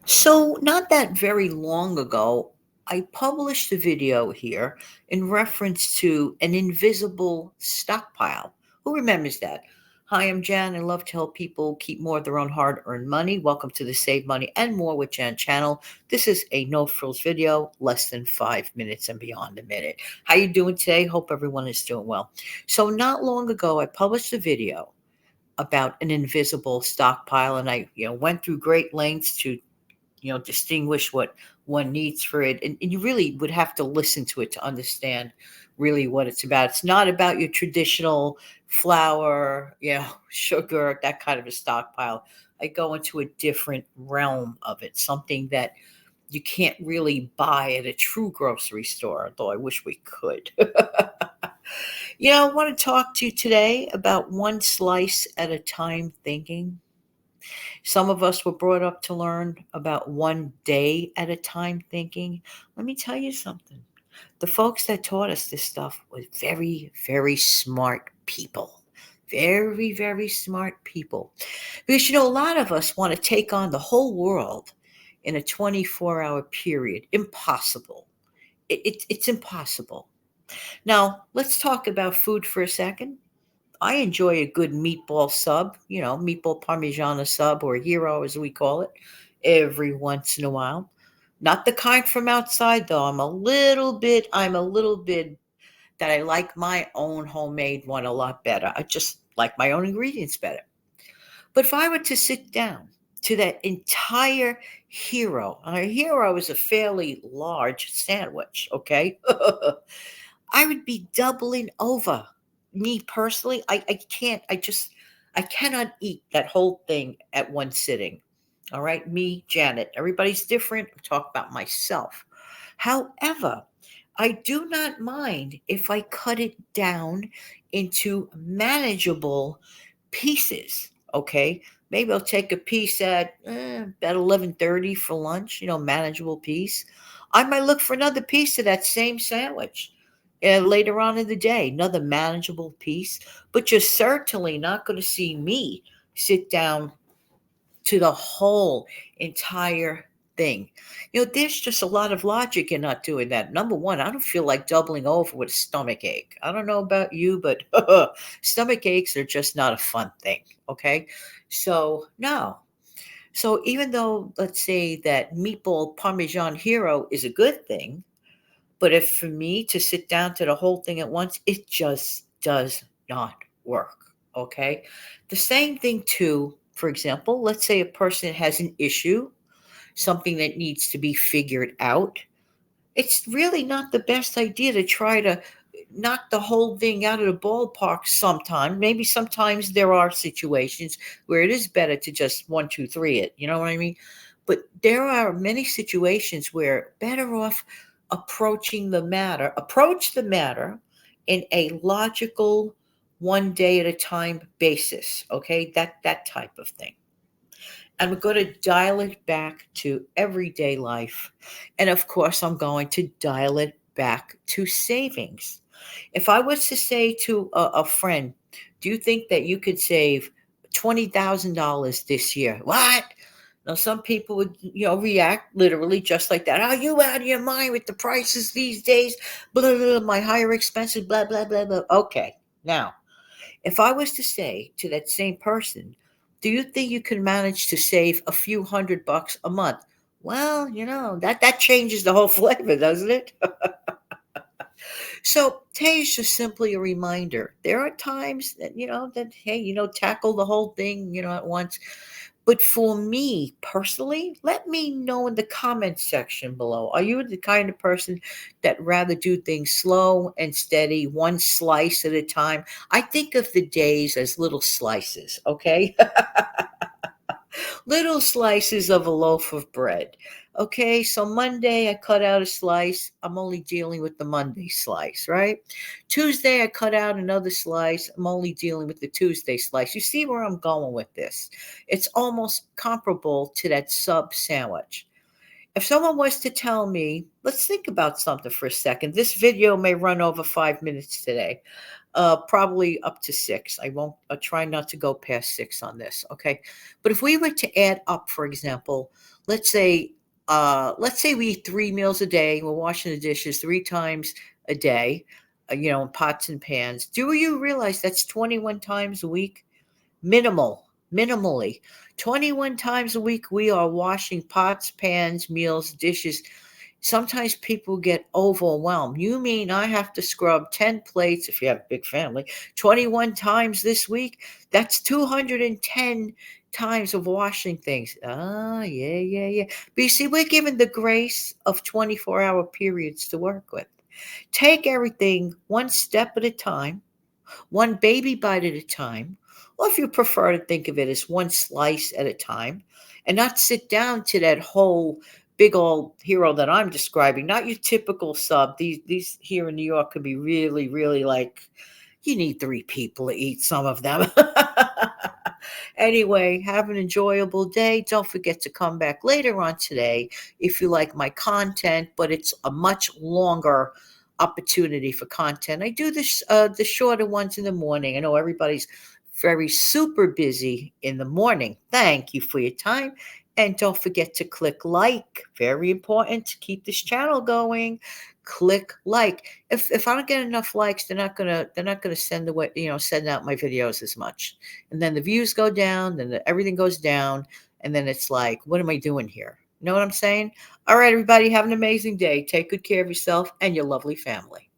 So, not that very long ago, I published a video here in reference to an invisible stockpile. Who remembers that? Hi, I'm Jan. I love to help people keep more of their own hard earned money. Welcome to the Save Money and More with Jan channel. This is a no frills video, less than 5 minutes and beyond a minute. How you doing today? Hope everyone is doing well. So, not long ago, I published a video about an invisible stockpile, and I went through great lengths to distinguish what one needs for it. And you really would have to listen to it to understand really what it's about. It's not about your traditional flour, sugar, that kind of a stockpile. I go into a different realm of it, something that you can't really buy at a true grocery store, though I wish we could. I want to talk to you today about one slice at a time thinking. Some of us were brought up to learn about one day at a time thinking. Let me tell you something. The folks that taught us this stuff were very, very smart people. Very, very smart people. Because, a lot of us want to take on the whole world in a 24-hour period. Impossible. It's impossible. Now, let's talk about food for a second. I enjoy a good meatball sub, meatball parmigiana sub, or hero as we call it, every once in a while. Not the kind from outside though. I'm a little bit that I like my own homemade one a lot better. I just like my own ingredients better. But if I were to sit down to that entire hero, and a hero is a fairly large sandwich, okay? I would be doubling over. Me personally, I can't, I cannot eat that whole thing at one sitting. All right. Me, Janet, everybody's different. I talk about myself. However, I do not mind if I cut it down into manageable pieces. Okay. Maybe I'll take a piece at about 11:30 for lunch, manageable piece. I might look for another piece of that same sandwich later on in the day, another manageable piece. But you're certainly not going to see me sit down to the whole entire thing. There's just a lot of logic in not doing that. Number one, I don't feel like doubling over with a stomach ache. I don't know about you, but stomach aches are just not a fun thing. Okay. So, no. So, even though, let's say that meatball parmesan hero is a good thing, but if for me to sit down to the whole thing at once, it just does not work. Okay. The same thing, too, for example, let's say a person has an issue, something that needs to be figured out. It's really not the best idea to try to knock the whole thing out of the ballpark sometime. Maybe sometimes there are situations where it is better to just one, two, three it. You know what I mean? But there are many situations where better off approach the matter in a logical, one day at a time basis. Okay, that type of thing. And we're going to dial it back to everyday life. And of course, I'm going to dial it back to savings. If I was to say to a friend, do you think that you could save $20,000 this year? What? Now, some people would, react literally just like that. Are you out of your mind with the prices these days? Blah, blah, blah, my higher expenses, blah, blah, blah, blah. Okay. Now, if I was to say to that same person, do you think you can manage to save a few $100 a month? Well, that changes the whole flavor, doesn't it? So today is just simply a reminder. There are times that, hey, tackle the whole thing, at once. But for me personally, let me know in the comment section below. Are you the kind of person that rather do things slow and steady, one slice at a time? I think of the days as little slices, okay? Little slices of a loaf of bread. Okay, so Monday I cut out a slice. I'm only dealing with the Monday slice, right? Tuesday I cut out another slice. I'm only dealing with the Tuesday slice. You see where I'm going with this? It's almost comparable to that sub sandwich. If someone was to tell me, let's think about something for a second. This video may run over 5 minutes today. Probably up to 6. I won't try not to go past 6 on this, okay? But if we were to add up, for example, let's say let's say we eat 3 meals a day, we're washing the dishes 3 times a day, in pots and pans. Do you realize that's 21 times a week? Minimally. 21 times a week we are washing pots, pans, meals, dishes. Sometimes people get overwhelmed. You mean I have to scrub 10 plates if you have a big family 21 times this week? That's 210 times of washing things. Ah, yeah, yeah, yeah. But you see, we're given the grace of 24-hour periods to work with. Take everything one step at a time, one baby bite at a time, or if you prefer to think of it as one slice at a time, and not sit down to that whole big old hero that I'm describing, not your typical sub. These here in New York could be really, really like you need 3 people to eat some of them. Anyway, have an enjoyable day. Don't forget to come back later on today if you like my content, but it's a much longer opportunity for content. I do this the shorter ones in the morning. I know everybody's very super busy in the morning. Thank you for your time. And don't forget to click like. Very important to keep this channel going. Click like. If I don't get enough likes, they're not gonna send out my videos as much. And then the views go down, then everything goes down, and then it's like, what am I doing here? You know what I'm saying? All right, everybody, have an amazing day. Take good care of yourself and your lovely family.